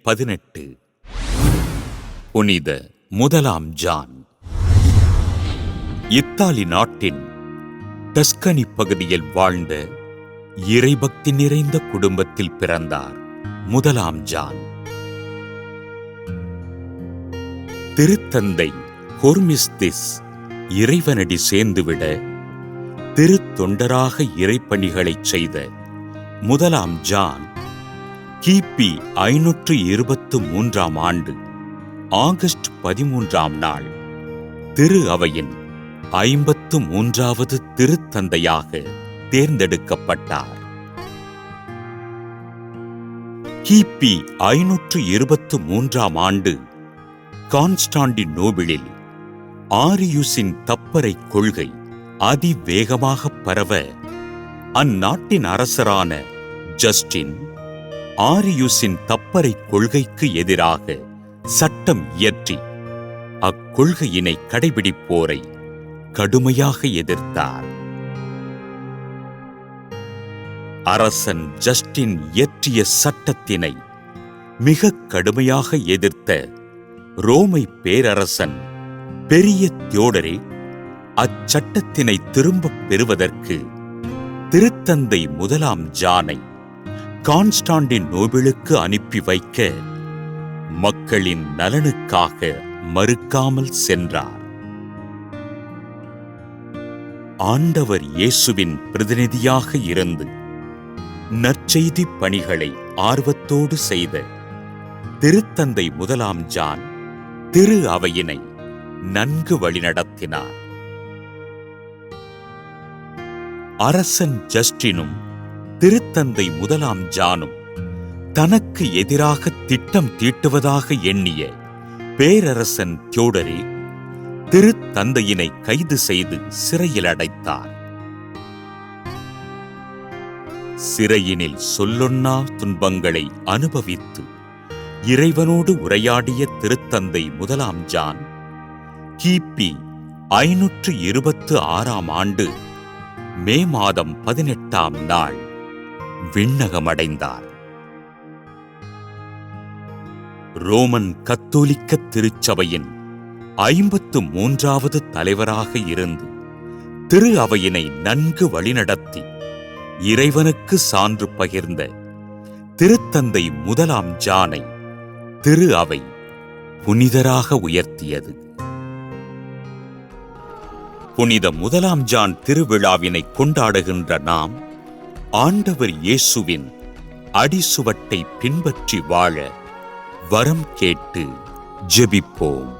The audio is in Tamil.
18 புனித முதலாம் ஜான். இத்தாலி நாட்டின் டஸ்கனி பகுதியில் வாழ்ந்த இறைபக்தி நிறைந்த குடும்பத்தில் பிறந்தார் முதலாம் ஜான். திருத்தந்தை ஹோர்மிஸ்திஸ் இறைவனடி சேர்ந்துவிட திருத்தொண்டராக இறைப்பணிகளைச் செய்த முதலாம் ஜான் கிபி 523 ஆண்டு ஆகஸ்ட் 13 திரு அவையின் 53வது திருத்தந்தையாக தேர்ந்தெடுக்கப்பட்டார். கிபி 523 ஆண்டு கான்ஸ்டாண்டினோபிளில் ஆரியுசின் தப்பறை கொள்கை அதிவேகமாக பரவ அந்நாட்டின் அரசரான ஜஸ்டின் ஆரியுசின் தப்பறை கொள்கைக்கு எதிராக சட்டம் இயற்றி அக்கொள்கையினை கடைபிடிப்போரை கடுமையாக எதிர்த்தார். அரசன் ஜஸ்டின் இயற்றிய சட்டத்தினை மிக கடுமையாக எதிர்த்த ரோமை பேரரசன் பெரிய தியோடரே அச்சட்டத்தினை திரும்பப் பெறுவதற்கு திருத்தந்தை முதலாம் ஜானை கான்ஸ்டாண்டினோபிளுக்கு அனுப்பி வைக்க மக்களின் நலனுக்காக மறுக்காமல் சென்றார். ஆண்டவர் இயேசுவின் பிரதிநிதியாக இருந்து நற்செய்தி பணிகளை ஆர்வத்தோடு செய்த திருத்தந்தை முதலாம் ஜான் திரு அவையினை நன்கு வழிநடத்தினார். அரசன் ஜஸ்டினும் திருத்தந்தை முதலாம் ஜானும் தனக்கு எதிராக திட்டம் தீட்டுவதாக எண்ணிய பேரரசன் தியோடரே திருத்தந்தையினை கைது செய்து சிறையில் அடைத்தார். சிறையினில் சொல்லொன்னா துன்பங்களை அனுபவித்து இறைவனோடு உரையாடிய திருத்தந்தை முதலாம் ஜான் கிபி 526 ஆண்டு மே மாதம் 18 விண்ணகமடைந்தார். ரோமன் கத்தோலிக்க திருச்சபையின் 53வது தலைவராக இருந்து திரு அவையினை நன்கு வழிநடத்தி இறைவனுக்கு சான்று பகிர்ந்த திருத்தந்தை முதலாம் ஜானை திரு அவை புனிதராக உயர்த்தியது. புனித முதலாம் ஜான் திருவிழாவினை கொண்டாடுகின்ற நாம் ஆண்டவர் இயேசுவின் அடிசுவட்டை பின்பற்றி வாழ வரம் கேட்டு ஜெபிப்போம்.